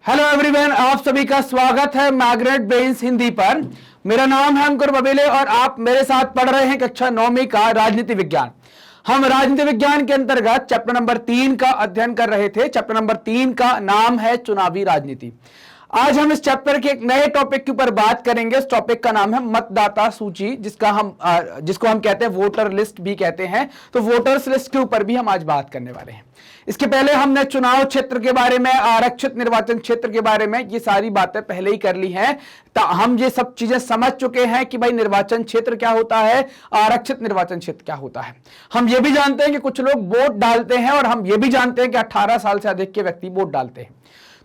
Hello everyone, आप सभी का स्वागत है मैग्नेट ब्रेन्स हिंदी पर। मेरा नाम है अंकुर बबेले और आप मेरे साथ पढ़ रहे हैं कक्षा 9वीं का राजनीति विज्ञान। हम राजनीति विज्ञान के अंतर्गत चैप्टर नंबर 3 का अध्ययन कर रहे थे। चैप्टर नंबर 3 का नाम है चुनावी राजनीति। आज हम इस चैप्टर के एक नए टॉपिक के ऊपर बात करेंगे। इस टॉपिक का नाम है मतदाता सूची, जिसको हम कहते हैं वोटर लिस्ट भी कहते हैं। तो वोटर्स लिस्ट के ऊपर भी हम आज बात करने वाले हैं। इसके पहले हमने चुनाव क्षेत्र के बारे में, आरक्षित निर्वाचन क्षेत्र के बारे में ये सारी बातें पहले ही कर ली हैं। तो हम ये सब चीजें समझ चुके हैं कि भाई निर्वाचन क्षेत्र क्या होता है, आरक्षित निर्वाचन क्षेत्र क्या होता है। हम ये भी जानते हैं कि कुछ लोग वोट डालते हैं और हम ये भी जानते हैं कि 18 साल से अधिक के व्यक्ति वोट डालते हैं।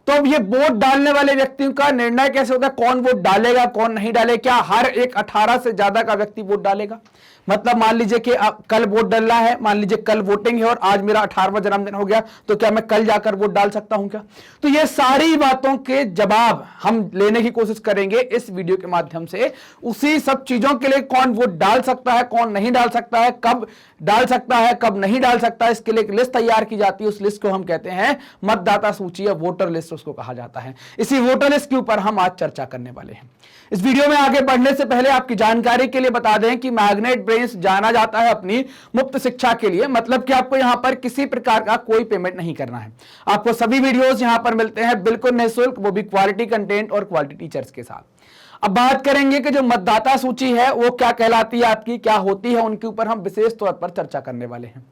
तो अब ये वोट डालने वाले व्यक्तियों का निर्णय कैसे होता है, कौन वोट डालेगा कौन नहीं डालेगा? क्या हर एक 18 से ज्यादा का व्यक्ति वोट डालेगा? मतलब मान लीजिए कि कल वोट डालना है, मान लीजिए कल वोटिंग है और आज मेरा 18वां जन्मदिन हो गया, तो क्या मैं कल जाकर वोट डाल सकता हूं क्या? तो ये सारी बातों के जवाब हम लेने की कोशिश करेंगे इस वीडियो के माध्यम से। उसी सब चीजों के लिए कौन वोट डाल सकता है, कौन नहीं डाल सकता है, कब डाल सकता है, कब नहीं डाल सकता है, इसके लिए एक लिस्ट तैयार की जाती है। उस लिस्ट को हम कहते हैं मतदाता सूची या वोटर लिस्ट उसको कहा जाता है। इसी वोटर लिस्ट के ऊपर हम आज चर्चा करने वाले हैं। इस वीडियो में आगे बढ़ने से पहले आपकी जानकारी के लिए बता दें कि मैग्नेट ब्रेन्स जाना जाता है अपनी मुफ्त शिक्षा के लिए। मतलब कि आपको यहां पर किसी प्रकार का कोई पेमेंट नहीं करना है। आपको सभी वीडियोस यहां पर मिलते हैं बिल्कुल निःशुल्क, वो भी क्वालिटी कंटेंट और क्वालिटी टीचर्स के साथ। अब बात करेंगे कि जो मतदाता सूची है वो क्या कहलाती है, आपकी क्या होती है, उनके ऊपर हम विशेष तौर पर चर्चा करने वाले हैं।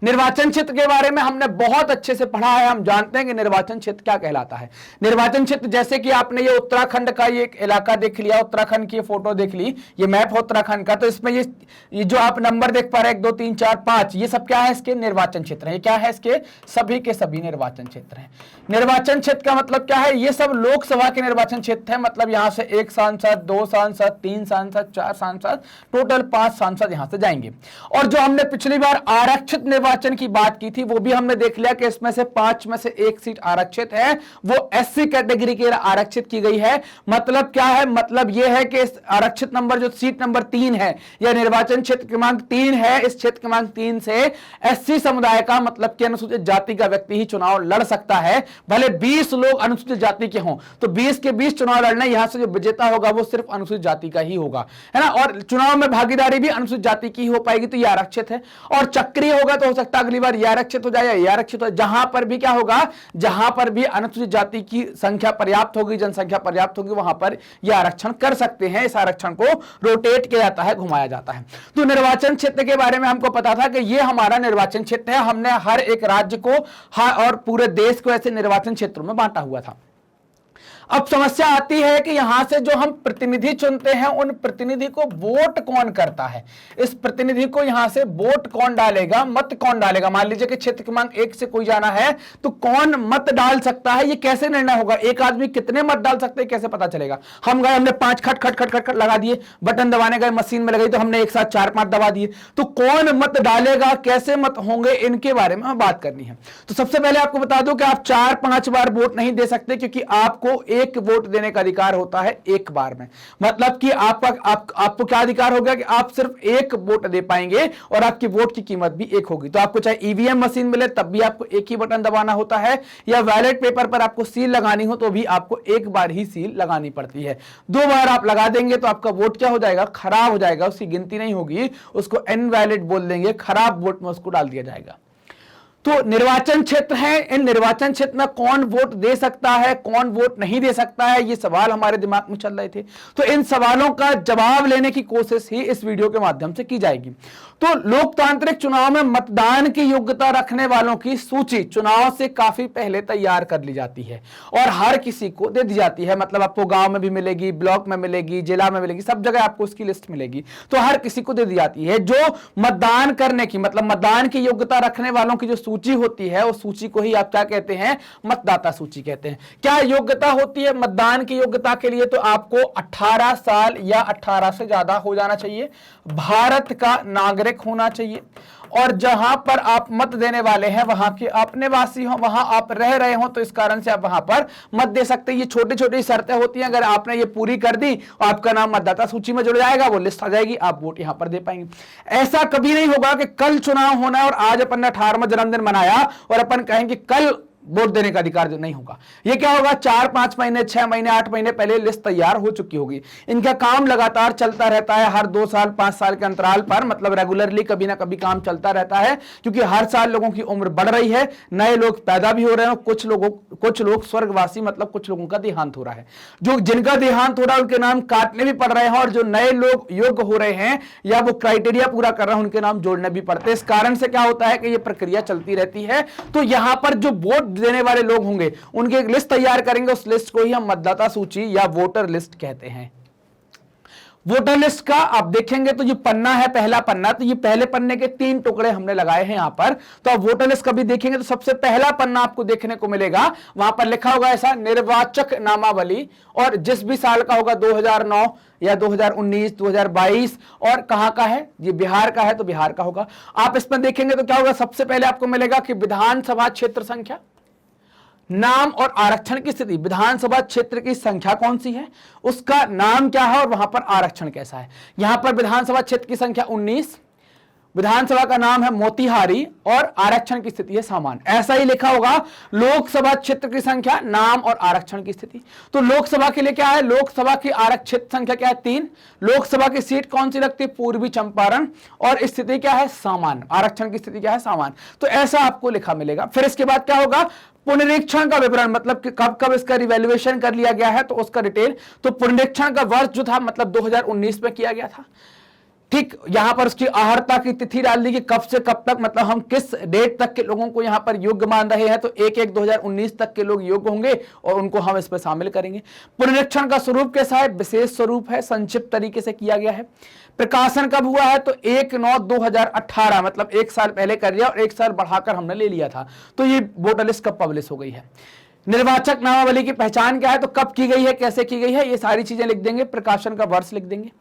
निर्वाचन क्षेत्र के बारे में हमने बहुत अच्छे से पढ़ा है। हम जानते हैं कि निर्वाचन क्षेत्र क्या कहलाता है। निर्वाचन क्षेत्र, जैसे कि आपने ये उत्तराखंड का ये एक इलाका देख लिया, उत्तराखंड की फोटो देख ली, ये मैप है उत्तराखंड का। तो इसमें ये जो आप नंबर देख पा रहे हैं 1 2 3 4 5, ये सब क्या है, इसके निर्वाचन क्षेत्र है। ये क्या है, इसके सभी के सभी निर्वाचन क्षेत्र है। निर्वाचन क्षेत्र का मतलब क्या है, ये सब लोकसभा के निर्वाचन क्षेत्र है। मतलब यहां से 1 सांसद, 2 सांसद, 3 सांसद, 4 सांसद, टोटल 5 सांसद यहां से जाएंगे। और जो हमने पिछली बार आरक्षित निर्वाचन की बात की थी, वो भी हमने देख लिया कि इसमें से 5 में से 1 सीट आरक्षित है, वो एससी कैटेगरी के आरक्षित की गई है। मतलब क्या है, मतलब यह है कि इस आरक्षित नंबर जो सीट नंबर 3 है या निर्वाचन क्षेत्र क्रमांक 3 है, इस क्षेत्र क्रमांक 3 से एससी समुदाय का, मतलब कि अनुसूचित जाति का व्यक्ति ही चुनाव लड़ सकता है। भले 20 लोग अनुसूचित जाति के हों, तो 20 के 20 चुनाव लड़ना, यहां से जो विजेता होगा वो सिर्फ अनुसूचित जाति का ही होगा, है ना। और चुनाव में भागीदारी भी अनुसूचित जाति की हो पाएगी, तो यह आरक्षित है। और चक्रीय होगा तो हो सकता है अगली बार यह आरक्षित हो जाए या यह आरक्षित हो। जहां पर भी क्या होगा, जहां पर भी अनुसूचित जाति की संख्या पर्याप्त होगी, जनसंख्या पर्याप्त होगी, वहां पर यह आरक्षण कर सकते हैं। इस आरक्षण को रोटेट किया जाता है, घुमाया जाता है। तो निर्वाचन क्षेत्र के बारे में हमको पता था कि यह हमारा निर्वाचन क्षेत्र है। हमने हर एक राज्य को और पूरे देश को ऐसे निर्वाचन क्षेत्रों में बांटा हुआ था। अब समस्या आती है कि यहां से जो हम प्रतिनिधि चुनते हैं, उन प्रतिनिधि को वोट कौन करता है, इस प्रतिनिधि को यहां से वोट कौन डालेगा, मत कौन डालेगा। मान लीजिए कि क्षेत्र क्रमांक 1 से कोई जाना है, तो कौन मत डाल सकता है, ये कैसे निर्णय होगा? एक आदमी कितने मत डाल सकते हैं, कैसे पता चलेगा? हम गए, हमने 5 खट खट खट खट खट लगा दिए, बटन दबाने गए, मशीन में लगाई, तो हमने एक साथ 4-5 दबा दिए। तो कौन मत डालेगा, कैसे मत होंगे, इनके बारे में बात करनी है। तो सबसे पहले आपको बता दूं कि आप 4-5 बार वोट नहीं दे सकते, क्योंकि आपको एक वोट देने का अधिकार होता है एक बार में। मतलब कि आपको क्या अधिकार होगा कि आप सिर्फ एक वोट दे पाएंगे और आपकी वोट की कीमत भी एक होगी। तो आपको चाहे ईवीएम मशीन मिले तब भी आपको एक ही बटन दबाना होता है, या बैलेट पेपर पर आपको सील लगानी हो तो भी आपको एक बार ही सील लगानी पड़ती है। 2 बार आप लगा देंगे तो आपका वोट क्या हो जाएगा, खराब हो जाएगा, उसकी गिनती नहीं होगी, उसको इनवैलिड बोल देंगे, खराब वोट में उसको डाल दिया जाएगा। तो निर्वाचन क्षेत्र है, इन निर्वाचन क्षेत्र में कौन वोट दे सकता है, कौन वोट नहीं दे सकता है, ये सवाल हमारे दिमाग में चल रहे थे। तो इन सवालों का जवाब लेने की कोशिश ही इस वीडियो के माध्यम से की जाएगी। तो लोकतांत्रिक चुनाव में मतदान की योग्यता रखने वालों की सूची चुनाव से काफी पहले तैयार कर ली जाती है और हर किसी को दे दी जाती है। मतलब आपको गांव में भी मिलेगी, ब्लॉक में मिलेगी, जिला में मिलेगी, सब जगह आपको उसकी लिस्ट मिलेगी। तो हर किसी को दे दी जाती है। जो मतदान करने की, मतलब मतदान की योग्यता रखने वालों की जो सूची होती है, उस सूची को ही आप क्या कहते हैं, मतदाता सूची कहते हैं। क्या योग्यता होती है मतदान की योग्यता के लिए? तो आपको 18 साल या 18 से ज्यादा हो जाना चाहिए, भारत का नागरिक होना चाहिए, और जहां पर आप मत देने वाले हैं वहां के आप निवासी हो, वहां आप रह रहे हो, तो इस कारण से आप वहां पर मत दे सकते हैं। ये छोटी छोटी शर्तें होती हैं, अगर आपने ये पूरी कर दी आपका नाम मतदाता सूची में जुड़ जाएगा, वो लिस्ट आ जाएगी, आप वोट यहां पर दे पाएंगे। ऐसा कभी नहीं होगा कि कल चुनाव होना है और आज अपन ने 18वां जन्मदिन मनाया और अपन कहेंगे कल वोट देने का अधिकार जो नहीं होगा। ये क्या होगा, 4-5 महीने, 6 महीने, 8 महीने पहले लिस्ट तैयार हो चुकी होगी। इनका काम लगातार चलता रहता है, हर 2 साल 5 साल के अंतराल पर, मतलब रेगुलरली कभी ना कभी काम चलता रहता है, क्योंकि हर साल लोगों की उम्र बढ़ रही है, नए लोग पैदा भी हो रहे हैं, कुछ लोग स्वर्गवासी, मतलब कुछ लोगों का देहांत हो रहा है। जो जिनका देहांत हो रहा है उनके नाम काटने भी पड़ रहे हैं, और जो नए लोग योग्य हो रहे हैं या वो क्राइटेरिया पूरा कर रहे हैं उनके नाम जोड़ने भी पड़ते हैं। इस कारण से क्या होता है कि ये प्रक्रिया चलती रहती है। तो यहां पर जो वोट देने वाले लोग होंगे उनकी एक लिस्ट तैयार करेंगे, उस लिस्ट को ही हम मतदाता सूची या वोटर लिस्ट कहते हैं। वोटर लिस्ट का आप देखेंगे तो ये पन्ना है, पहला पन्ना, तो ये पहले पन्ने के 3 टुकड़े हमने लगाए हैं यहां पर। तो आप वोटर लिस्ट कभी देखेंगे तो सबसे पहला पन्ना आपको देखने को मिलेगा, वहां पर लिखा होगा ऐसा, निर्वाचक नामावली, और जिस भी साल का होगा 2009 या 2019, 2022, और कहां का है, ये बिहार का है तो बिहार का होगा। आप इसमें देखेंगे तो क्या होगा, सबसे पहले आपको मिलेगा कि विधानसभा क्षेत्र संख्या, नाम और आरक्षण की स्थिति, विधानसभा क्षेत्र की संख्या कौन सी है, उसका नाम क्या है और वहां पर आरक्षण कैसा है। यहां पर विधानसभा क्षेत्र की संख्या 19, विधानसभा का नाम है मोतिहारी और आरक्षण की स्थिति है सामान्य। ऐसा ही लिखा होगा लोकसभा क्षेत्र की संख्या, नाम और आरक्षण की स्थिति। तो लोकसभा के लिए क्या है, लोकसभा की आरक्षित संख्या क्या है, 3। लोकसभा की सीट कौन सी लगती है, पूर्वी चंपारण, और स्थिति क्या है, सामान्य, आरक्षण की स्थिति क्या है, सामान्य। तो ऐसा आपको लिखा मिलेगा। फिर इसके बाद क्या होगा, पुनरीक्षण का विवरण, मतलब कि कब कब इसका रिवैल्यूएशन कर लिया गया है तो उसका डिटेल। तो पुनरीक्षण का वर्ष जो था मतलब 2019 में किया गया था। ठीक, यहां पर उसकी अहर्ता की तिथि डाल दी कि कब से कब तक, मतलब हम किस डेट तक के लोगों को यहां पर योग्य मान रहे हैं। तो 1/1/2019 तक के लोग योग्य होंगे और उनको हम इस पर शामिल करेंगे। पुनरीक्षण का स्वरूप कैसा है, विशेष स्वरूप है, संक्षिप्त तरीके से किया गया है। प्रकाशन कब हुआ है, तो 1/9/2018, मतलब 1 साल पहले कर लिया और 1 साल बढ़ाकर हमने ले लिया था। तो ये वोटर लिस्ट कब पब्लिश हो गई है। निर्वाचक नामावली की पहचान क्या है, तो कब की गई है, कैसे की गई है, ये सारी चीजें लिख देंगे, प्रकाशन का वर्ष लिख देंगे।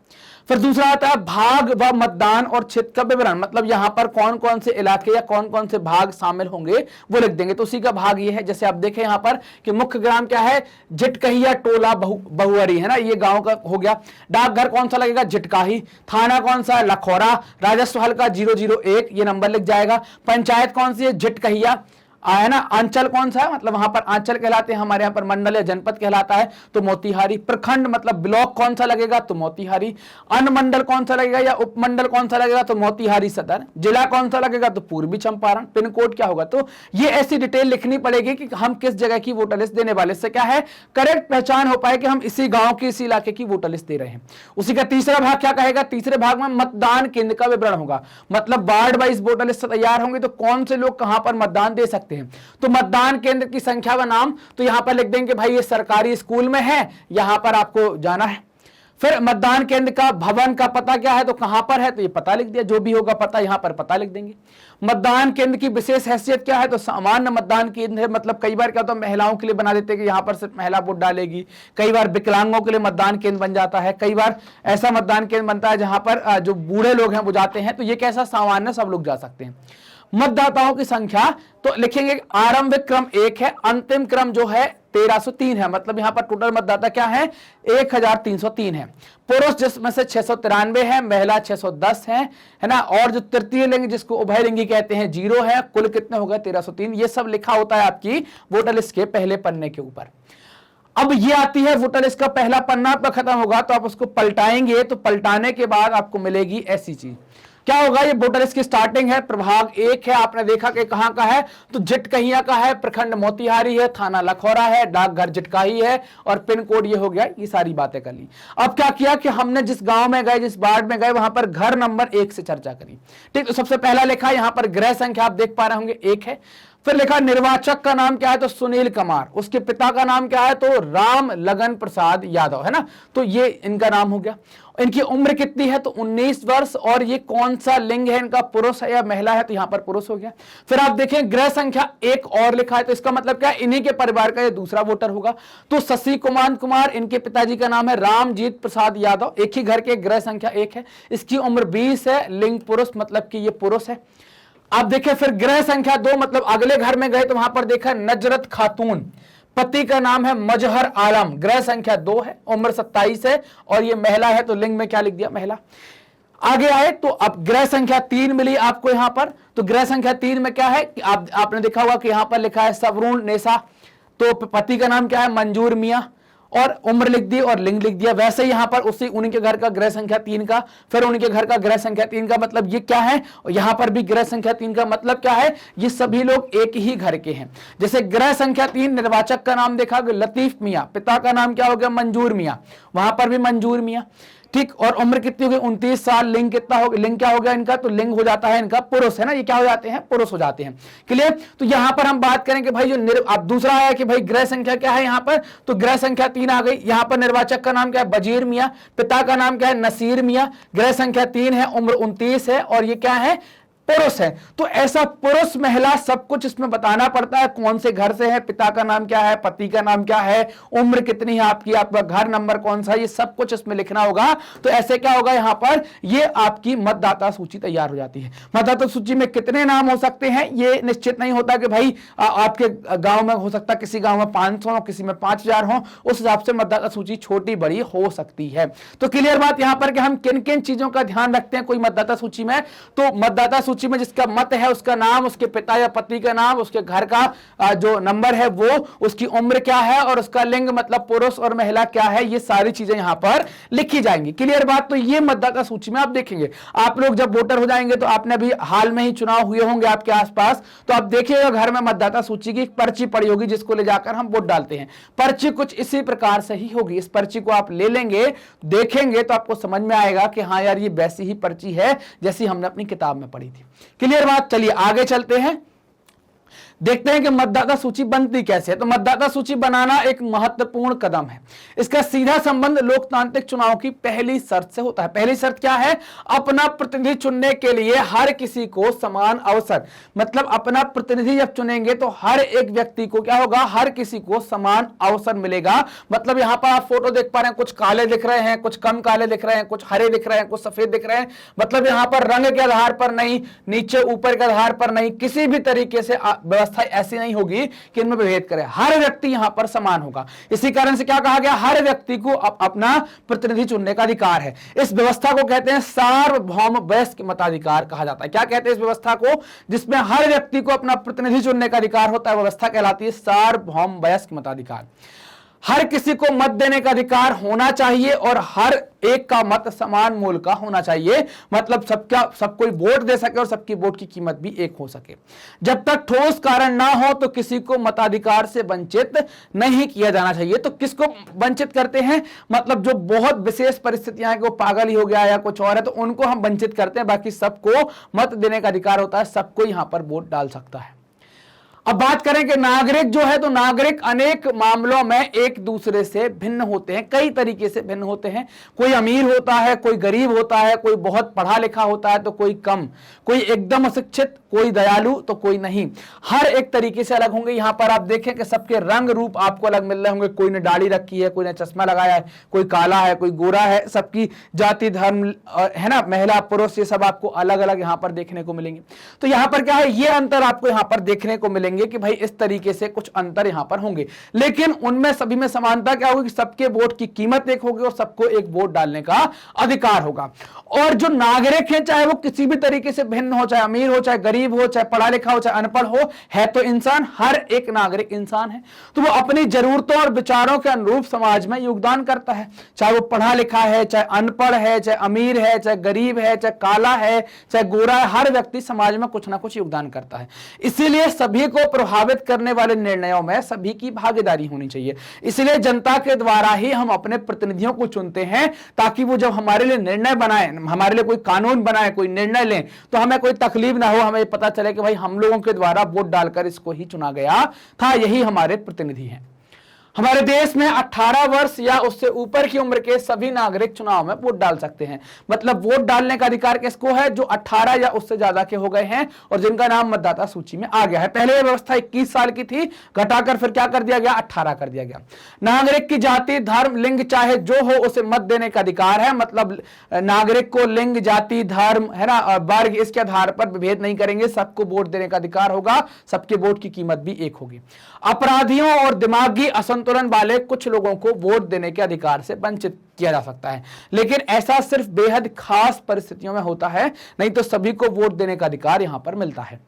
फिर दूसरा आता है भाग व मतदान और क्षेत्र का विवरण, मतलब यहां पर कौन कौन से इलाके या कौन कौन से भाग शामिल होंगे वो लिख देंगे। तो उसी का भाग ये है, जैसे आप देखें यहां पर कि मुख्य ग्राम क्या है, जिटकहिया टोला बहुअरी है ना, ये गांव का हो गया। डाकघर कौन सा लगेगा, जिटकाही। थाना कौन सा है, लखौरा। राजस्व हल्का 001, ये नंबर लिख जाएगा। पंचायत कौन सी है, जिटकहिया आया ना। अंचल कौन सा है, मतलब वहां पर अंचल कहलाते हैं, हमारे यहाँ पर मंडल या जनपद कहलाता है तो मोतिहारी। प्रखंड मतलब ब्लॉक कौन सा लगेगा, तो मोतिहारी। अनुमंडल कौन सा लगेगा या उपमंडल कौन सा लगेगा, तो मोतिहारी सदर। जिला कौन सा लगेगा, तो पूर्वी चंपारण। पिन कोड क्या होगा, तो ये ऐसी डिटेल लिखनी पड़ेगी कि हम किस जगह की वोटर लिस्ट देने वाले, इससे क्या है करेक्ट पहचान हो पाए कि हम इसी गांव की, इसी इलाके की वोटर लिस्ट दे रहे हैं। उसी का तीसरा भाग क्या कहेगा, तीसरे भाग में मतदान केंद्र का विवरण होगा, मतलब वार्ड वाइज वोटर लिस्ट तैयार होंगे तो कौन से लोग कहां पर मतदान दे सकते हैं। तो मतदान केंद्र की संख्या व नाम, तो यहां पर लिख देंगे भाई ये सरकारी स्कूल में है, यहां पर आपको जाना है। फिर मतदान केंद्र का भवन का पता क्या है, तो कहां पर है, तो ये पता लिख दिया, जो भी होगा पता यहां पर पता लिख देंगे। मतदान केंद्र की विशेष हैसियत क्या है, तो सामान्य मतदान केंद्र है, मतलब कई बार क्या होता है महिलाओं के लिए बना देते हैं कि यहां पर सिर्फ महिला वोट डालेगी। कई बार विकलांगों के लिए मतदान केंद्र बन जाता है, कई बार ऐसा मतदान केंद्र बनता है जहां पर जो बूढ़े लोग हैं वो जाते हैं, तो ये कैसा सामान्य सब लोग जा सकते हैं। मतदाताओं की संख्या तो लिखेंगे आरंभिक क्रम 1 है, अंतिम क्रम जो है 1303 है, मतलब यहां पर टोटल मतदाता क्या है 1303 है। पुरुष जिसमें से 693 है, महिला 610 है ना, और जो तृतीय लिंग जिसको उभय लिंगी कहते हैं 0 है। कुल कितने हो गए 1303। ये सब लिखा होता है आपकी वोटर लिस्ट के पहले पन्ने के ऊपर। अब ये आती है वोटर लिस्ट का पहला पन्ना आपका खत्म होगा तो आप उसको पलटाएंगे, तो पलटाने के बाद आपको मिलेगी ऐसी चीज। क्या होगा, ये वोटर लिस्ट की स्टार्टिंग है, प्रभाग 1 है, आपने देखा कि कहां का है, तो जिटकहिया का है, प्रखंड मोतिहारी है, थाना लखौरा है, डाकघर जिटकाही है और पिन कोड ये हो गया। ये सारी बातें कर ली। अब क्या किया कि हमने जिस गांव में गए, जिस वार्ड में गए, वहां पर घर नंबर 1 से चर्चा करी। ठीक, तो सबसे पहला लिखा यहां पर गृह संख्या आप देख पा रहे होंगे 1 है। फिर लिखा निर्वाचक का नाम क्या है, तो सुनील कुमार। उसके पिता का नाम क्या है, तो राम लगन प्रसाद यादव है ना, तो ये इनका नाम हो गया। इनकी उम्र कितनी है, तो 19 वर्ष। और ये कौन सा लिंग है इनका, पुरुष है या महिला है, तो यहां पर पुरुष हो गया। फिर आप देखें गृह संख्या 1 और लिखा है, तो इसका मतलब क्या है इन्हीं के परिवार का ये दूसरा वोटर होगा। तो शशि कुमार, इनके पिताजी का नाम है रामजीत प्रसाद यादव, एक ही घर के, गृह संख्या 1 है। इसकी उम्र 20 है, लिंग पुरुष, मतलब कि ये पुरुष है। आप देखें फिर गृह संख्या 2, मतलब अगले घर में गए तो वहां पर देखा नजरत खातून, पति का नाम है मजहर आलम, गृह संख्या 2 है, उम्र 27 है और ये महिला है, तो लिंग में क्या लिख दिया, महिला। आगे आए तो अब ग्रह संख्या 3 मिली आपको यहां पर। तो ग्रह संख्या 3 में क्या है कि आपने देखा होगा कि यहां पर लिखा है सवरुण नेसा, तो पति का नाम क्या है, मंजूर मियां, और उम्र लिख दी और लिंग लिख दिया। वैसे यहां पर उसी उनके घर का ग्रह संख्या 3 का, फिर उनके घर का ग्रह संख्या 3 का, मतलब ये क्या है, यहां पर भी ग्रह संख्या 3 का मतलब क्या है, ये सभी लोग एक ही घर के हैं। जैसे ग्रह संख्या 3 निर्वाचक का नाम देखा लतीफ मियां, पिता का नाम क्या हो गया, मंजूर मियां, वहां पर भी मंजूर मियां, ठीक। और उम्र कितनी हो गई, 29 साल। लिंग कितना हो, लिंग क्या हो गया इनका, तो लिंग हो जाता है इनका पुरुष, है ना, ये क्या हो जाते हैं, पुरुष हो जाते हैं। क्लियर। तो यहां पर हम बात करें कि भाई जो अब दूसरा आया कि भाई ग्रह संख्या क्या है यहां पर, तो ग्रह संख्या 3 आ गई। यहां पर निर्वाचक का नाम क्या है, बजीर मियां, पिता का नाम क्या है, नसीर मियां, ग्रह संख्या 3 है, उम्र 29 है, और ये क्या है, पुरुष है। तो ऐसा पुरुष महिला सब कुछ इसमें बताना पड़ता है, कौन से घर से है, पिता का नाम क्या है, पति का नाम क्या है, उम्र कितनी है आपकी, आपका घर नंबर कौन सा, ये सब कुछ इसमें लिखना होगा। तो ऐसे क्या होगा यहां पर, ये आपकी मतदाता सूची तैयार हो जाती है। मतदाता सूची में कितने नाम हो सकते हैं ये निश्चित नहीं होता कि भाई आपके गांव में हो सकता, किसी गांव में 500 हो, किसी में 5000 हो, उस हिसाब से मतदाता सूची छोटी बड़ी हो सकती है। तो क्लियर बात यहां पर कि हम किन किन चीजों का ध्यान रखते हैं कोई मतदाता सूची में। तो मतदाता सूची में जिसका मत है उसका नाम, उसके पिता या पति का नाम, उसके घर का जो नंबर है वो, उसकी उम्र क्या है, और उसका लिंग मतलब पुरुष और महिला क्या है, ये सारी चीजें यहां पर लिखी जाएंगी। क्लियर बात। तो ये मतदाता सूची में आप देखेंगे, आप लोग जब वोटर हो जाएंगे तो आपने अभी हाल में ही चुनाव हुए होंगे आपके आसपास, तो आप देखिएगा घर में मतदाता सूची की एक पर्ची पड़ी होगी जिसको ले जाकर हम वोट डालते हैं। पर्ची कुछ इसी प्रकार से ही होगी। इस पर्ची को आप ले लेंगे, देखेंगे तो आपको समझ में आएगा कि हाँ यार ये वैसी ही पर्ची है जैसी हमने अपनी किताब में पढ़ी थी। क्लियर बात। चलिए आगे चलते हैं, देखते हैं कि मतदाता सूची बनती कैसे है। तो मतदाता सूची बनाना एक महत्वपूर्ण कदम है। इसका सीधा संबंध लोकतांत्रिक चुनाव की पहली शर्त से होता है। पहली शर्त क्या है, अपना प्रतिनिधि चुनने के लिए हर किसी को समान अवसर, मतलब अपना प्रतिनिधि जब चुनेंगे तो हर एक व्यक्ति को क्या होगा, हर किसी को समान अवसर मिलेगा। मतलब यहां पर आप फोटो देख पा रहे हैं, कुछ काले दिख रहे हैं, कुछ कम काले दिख रहे हैं, कुछ हरे दिख रहे हैं, कुछ सफेद दिख रहे हैं। मतलब यहां पर रंग के आधार पर नहीं, नीचे ऊपर के आधार पर नहीं, किसी भी तरीके से व्यवस्था ऐसी नहीं होगी कि इनमें विभेद करे। हर व्यक्ति यहां पर समान होगा। इसी कारण से क्या कहा गया, हर व्यक्ति को अपना प्रतिनिधि चुनने का अधिकार है। इस व्यवस्था को कहते हैं सार्वभौम वयस्क मताधिकार कहा जाता है। क्या कहते हैं इस व्यवस्था को, जिसमें हर व्यक्ति को अपना प्रतिनिधि चुनने का अधिकार होता है, व्यवस्था कहलाती है सार्वभौम वयस्क मताधिकार। हर किसी को मत देने का अधिकार होना चाहिए और हर एक का मत समान मूल्य का होना चाहिए। मतलब सब कोई वोट दे सके और सबकी वोट की कीमत भी एक हो सके। जब तक ठोस कारण ना हो तो किसी को मताधिकार से वंचित नहीं किया जाना चाहिए। तो किसको वंचित करते हैं, मतलब जो बहुत विशेष परिस्थितियां हैं कि वो पागल ही हो गया या कुछ और है तो उनको हम वंचित करते हैं। बाकी सबको मत देने का अधिकार होता है, सबको यहां पर वोट डाल सकता है। अब बात करें कि नागरिक जो है, तो नागरिक अनेक मामलों में एक दूसरे से भिन्न होते हैं, कई तरीके से भिन्न होते हैं। कोई अमीर होता है, कोई गरीब होता है, कोई बहुत पढ़ा लिखा होता है तो कोई कम, कोई एकदम अशिक्षित, कोई दयालु तो कोई नहीं। हर एक तरीके से अलग होंगे। यहां पर आप देखें कि सबके रंग रूप आपको अलग मिल रहे होंगे। कोई ने दाढ़ी रखी है, कोई ने चश्मा लगाया है, कोई काला है, कोई गोरा है। सबकी जाति धर्म है ना, महिला पुरुष, ये सब आपको अलग अलग यहां पर देखने को मिलेंगे। तो यहां पर क्या है, ये अंतर आपको यहां पर देखने को मिलेंगे कि भाई इस तरीके से कुछ अंतर यहां पर होंगे, लेकिन उनमें सभी में समानता क्या होगी कि सबके वोट की कीमत एक होगी और सबको एक वोट डालने का अधिकार होगा। और जो नागरिक है, चाहे वो किसी भी तरीके से भिन्न हो, चाहे अमीर हो, चाहे गरीब हो, चाहे पढ़ा लिखा हो, चाहे अनपढ़ हो, है तो इंसान। हर एक नागरिक इंसान है, तो वो अपनी जरूरतों और विचारों के अनुरूप समाज में योगदान करता है। चाहे वो पढ़ा लिखा है, चाहे अनपढ़ है, चाहे अमीर है, चाहे गरीब है, चाहे काला है, चाहे गोरा है, हर व्यक्ति समाज में कुछ ना कुछ योगदान करता है। इसीलिए सभी को प्रभावित करने वाले निर्णयों में सभी की भागीदारी होनी चाहिए। इसलिए जनता के द्वारा ही हम अपने प्रतिनिधियों को चुनते हैं, ताकि वो जब हमारे लिए निर्णय बनाए, हमारे लिए कोई कानून बनाए, कोई निर्णय लें, तो हमें कोई तकलीफ ना हो। हमें पता चले कि भाई हम लोगों के द्वारा वोट डालकर इसको ही चुना गया था, यही हमारे प्रतिनिधि हैं। हमारे देश में 18 वर्ष या उससे ऊपर की उम्र के सभी नागरिक चुनाव में वोट डाल सकते हैं। मतलब वोट डालने का अधिकार किसको है, जो 18 या उससे ज्यादा के हो गए हैं और जिनका नाम मतदाता सूची में आ गया है। पहले यह व्यवस्था 21 साल की थी, घटाकर फिर क्या कर दिया गया, 18 कर दिया गया। नागरिक की जाति धर्म लिंग चाहे जो हो उसे मत देने का अधिकार है। मतलब नागरिक को लिंग जाति धर्म है ना वर्ग इसके आधार पर विभेद नहीं करेंगे, सबको वोट देने का अधिकार होगा, सबके वोट की कीमत भी एक होगी। अपराधियों और दिमागी संतुलन वाले कुछ लोगों को वोट देने के अधिकार से वंचित किया जा सकता है, लेकिन ऐसा सिर्फ बेहद खास परिस्थितियों में होता है, नहीं तो सभी को वोट देने का अधिकार यहां पर मिलता है।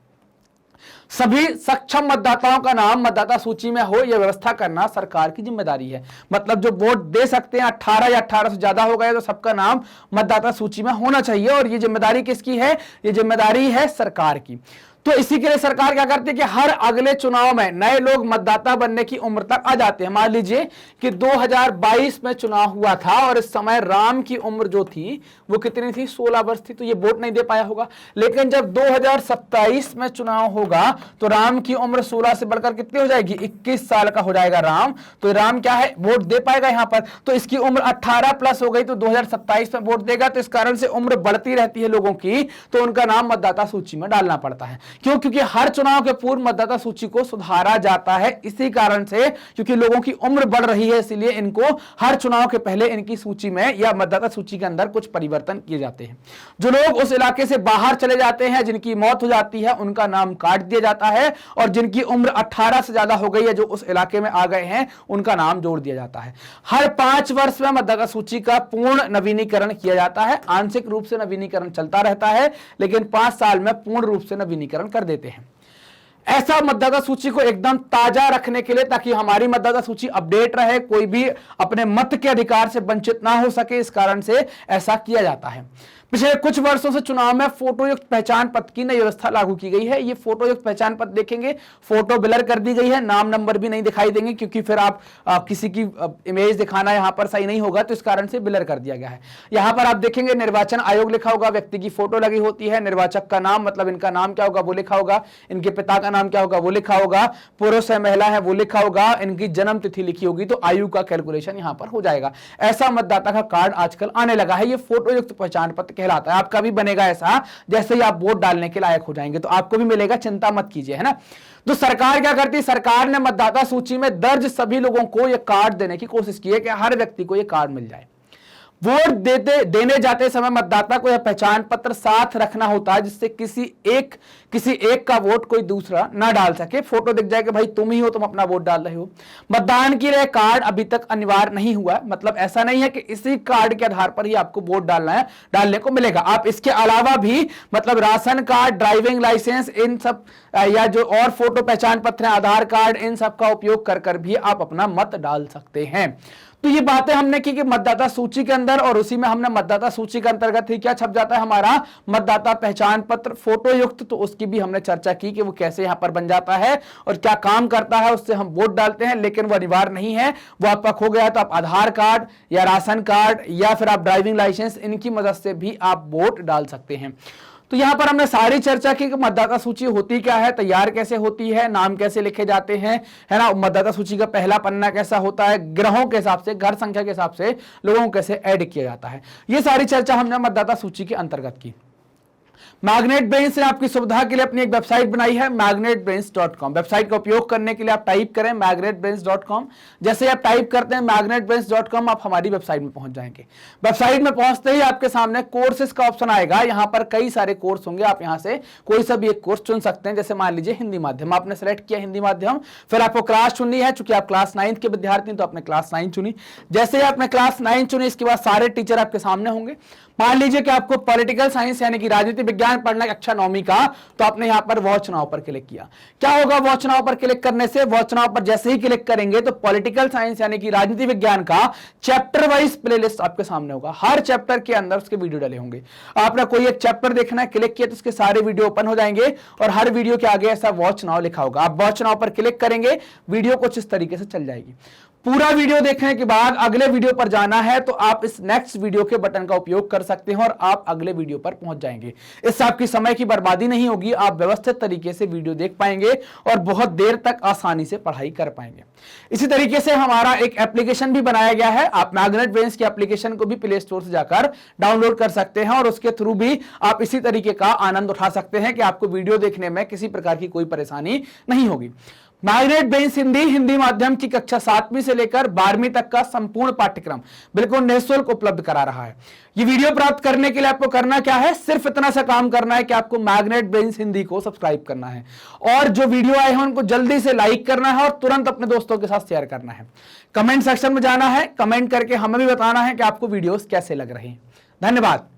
सभी सक्षम मतदाताओं का नाम मतदाता सूची में हो यह व्यवस्था करना सरकार की जिम्मेदारी है। मतलब जो वोट दे सकते हैं 18 या 18 से ज्यादा हो गए तो सबका नाम मतदाता सूची में होना चाहिए, और ये जिम्मेदारी किसकी है? ये जिम्मेदारी है सरकार की। तो इसी के लिए सरकार क्या करती है कि हर अगले चुनाव में नए लोग मतदाता बनने की उम्र तक आ जाते हैं। मान लीजिए कि 2022 में चुनाव हुआ था और इस समय राम की उम्र जो थी वो कितनी थी? 16 वर्ष थी, तो ये वोट नहीं दे पाया होगा। लेकिन जब 2027 में चुनाव होगा तो राम की उम्र 16 से बढ़कर कितनी हो जाएगी? 21 साल का हो जाएगा राम। तो राम क्या है? वोट दे पाएगा यहां पर। तो इसकी उम्र 18 प्लस हो गई तो 2027 में वोट देगा। तो इस कारण से उम्र बढ़ती रहती है लोगों की, तो उनका नाम मतदाता सूची में डालना पड़ता है। क्यों? क्योंकि हर चुनाव के पूर्व मतदाता सूची को सुधारा जाता है। इसी कारण से क्योंकि लोगों की उम्र बढ़ रही है, इसलिए इनको हर चुनाव के पहले इनकी सूची में या मतदाता सूची के अंदर कुछ परिवर्तन किए जाते हैं। जो लोग उस इलाके से बाहर चले जाते हैं, जिनकी मौत हो जाती है, उनका नाम काट दिया जाता है, और जिनकी उम्र 18 से ज्यादा हो गई है, जो उस इलाके में आ गए हैं, उनका नाम जोड़ दिया जाता है। हर 5 वर्ष में मतदाता सूची का पूर्ण नवीनीकरण किया जाता है। आंशिक रूप से नवीनीकरण चलता रहता है, लेकिन 5 साल में पूर्ण रूप से नवीनीकरण कर देते हैं। ऐसा मतदाता सूची को एकदम ताजा रखने के लिए, ताकि हमारी मतदाता सूची अपडेट रहे, कोई भी अपने मत के अधिकार से वंचित ना हो सके, इस कारण से ऐसा किया जाता है। पिछले कुछ वर्षों से चुनाव में फोटोयुक्त पहचान पत्र की नई व्यवस्था लागू की गई है। ये फोटोयुक्त पहचान पत्र देखेंगे, फोटो ब्लर कर दी गई है, नाम नंबर भी नहीं दिखाई देंगे, क्योंकि फिर आप किसी की इमेज दिखाना यहां पर सही नहीं होगा, तो इस कारण से ब्लर कर दिया गया है। यहां पर आप देखेंगे निर्वाचन आयोग लिखा होगा, व्यक्ति की फोटो लगी होती है, निर्वाचक का नाम, मतलब इनका नाम क्या होगा वो लिखा होगा, इनके पिता का नाम क्या होगा वो लिखा होगा, पुरुष है महिला है वो लिखा होगा, इनकी जन्म तिथि लिखी होगी, तो आयु का कैलकुलेशन यहां पर हो जाएगा। ऐसा मतदाता का कार्ड आजकल आने लगा है। ये फोटोयुक्त पहचान पत्र कहलाता है। आपका भी बनेगा ऐसा, जैसे ही आप वोट डालने के लायक हो जाएंगे तो आपको भी मिलेगा, चिंता मत कीजिए, है ना। तो सरकार क्या करती है? सरकार ने मतदाता सूची में दर्ज सभी लोगों को यह कार्ड देने की कोशिश की है कि हर व्यक्ति को यह कार्ड मिल जाए। वोट देने जाते समय मतदाता को यह पहचान पत्र साथ रखना होता है, जिससे किसी एक का वोट कोई दूसरा ना डाल सके। फोटो दिख जाए कि भाई तुम ही हो, तुम अपना वोट डाल रहे हो। मतदान के लिए कार्ड अभी तक अनिवार्य नहीं हुआ, मतलब ऐसा नहीं है कि इसी कार्ड के आधार पर ही आपको वोट डालने को मिलेगा। आप इसके अलावा भी मतलब राशन कार्ड, ड्राइविंग लाइसेंस, इन सब या जो और फोटो पहचान पत्र, आधार कार्ड, इन सब का उपयोग कर भी आप अपना मत डाल सकते हैं। तो ये बातें हमने की कि मतदाता सूची के अंदर, और उसी में हमने मतदाता सूची के अंतर्गत ही क्या छप जाता है हमारा मतदाता पहचान पत्र फोटो युक्त, तो उसकी भी हमने चर्चा की कि वो कैसे यहां पर बन जाता है और क्या काम करता है, उससे हम वोट डालते हैं। लेकिन वो अनिवार्य नहीं है, वो आपका खो गया तो आप आधार कार्ड या राशन कार्ड या फिर आप ड्राइविंग लाइसेंस, इनकी मदद से भी आप वोट डाल सकते हैं। तो यहां पर हमने सारी चर्चा की कि मतदाता सूची होती क्या है, तैयार कैसे होती है, नाम कैसे लिखे जाते हैं, है ना, मतदाता सूची का पहला पन्ना कैसा होता है, ग्रहों के हिसाब से, घर संख्या के हिसाब से लोगों को कैसे ऐड किया जाता है। ये सारी चर्चा हमने मतदाता सूची के अंतर्गत की। मैग्नेट ब्रेन्स ने आपकी सुविधा के लिए अपनी एक वेबसाइट बनाई है magnetbrains.com। वेबसाइट का उपयोग करने के लिए आप टाइप करें magnetbrains.com। जैसे आप टाइप करते हैं magnetbrains.com, आप हमारी वेबसाइट में पहुंच जाएंगे। वेबसाइट में पहुंचते ही आपके सामने कोर्सेज का ऑप्शन आएगा। यहां पर कई सारे कोर्स होंगे, आप यहां से कोई सा भी एक कोर्स चुन सकते हैं। जैसे मान लीजिए हिंदी माध्यम, आपने सेलेक्ट किया हिंदी माध्यम, फिर आपको क्लास चुननी है, चूंकि आप क्लास 9 के विद्यार्थी हैं तो आपने क्लास 9 चुनी। जैसे ही आपने क्लास 9 चुनी, इसके बाद सारे टीचर आपके सामने होंगे। मान लीजिए कि आपको पॉलिटिकल साइंस यानी कि राजनीति विज्ञान पढ़ना कक्षा 9वीं का, तो आपने यहां पर वॉच नाउ पर क्लिक किया। क्या होगा वॉच नाउ पर क्लिक करने से? वॉच नाउ पर जैसे ही क्लिक करेंगे तो पॉलिटिकल साइंस यानी कि राजनीति विज्ञान का चैप्टर वाइज प्लेलिस्ट आपके सामने होगा। हर चैप्टर के अंदर उसके वीडियो डले होंगे। आपने कोई एक चैप्टर देखना है, क्लिक किया तो उसके सारे वीडियो ओपन हो जाएंगे और हर वीडियो के आगे ऐसा वॉच नाउ लिखा होगा। आप वॉच नाउ पर क्लिक करेंगे, वीडियो कुछ इस तरीके से चल जाएगी। पूरा वीडियो देखने के बाद अगले वीडियो पर जाना है तो आप इस नेक्स्ट वीडियो के बटन का उपयोग कर सकते हैं और आप अगले वीडियो पर पहुंच जाएंगे। इससे आपकी समय की बर्बादी नहीं होगी, आप व्यवस्थित तरीके से वीडियो देख पाएंगे और बहुत देर तक आसानी से पढ़ाई कर पाएंगे। इसी तरीके से हमारा एक एप्लीकेशन भी बनाया गया है। आप मैग्नेट ब्रेन्स की एप्लीकेशन को भी प्ले स्टोर से जाकर डाउनलोड कर सकते हैं और उसके थ्रू भी आप इसी तरीके का आनंद उठा सकते हैं कि आपको वीडियो देखने में किसी प्रकार की कोई परेशानी नहीं होगी। मैग्नेट बेंस हिंदी हिंदी माध्यम की कक्षा 7वीं से लेकर 12वीं तक का संपूर्ण पाठ्यक्रम बिल्कुल निःशुल्क उपलब्ध करा रहा है। ये वीडियो प्राप्त करने के लिए आपको करना क्या है, सिर्फ इतना सा काम करना है कि आपको मैग्नेट बेंस हिंदी को सब्सक्राइब करना है और जो वीडियो आए हैं उनको जल्दी से लाइक करना है और तुरंत अपने दोस्तों के साथ शेयर करना है। कमेंट सेक्शन में जाना है, कमेंट करके हमें भी बताना है कि आपको वीडियोस कैसे लग रहे हैं। धन्यवाद।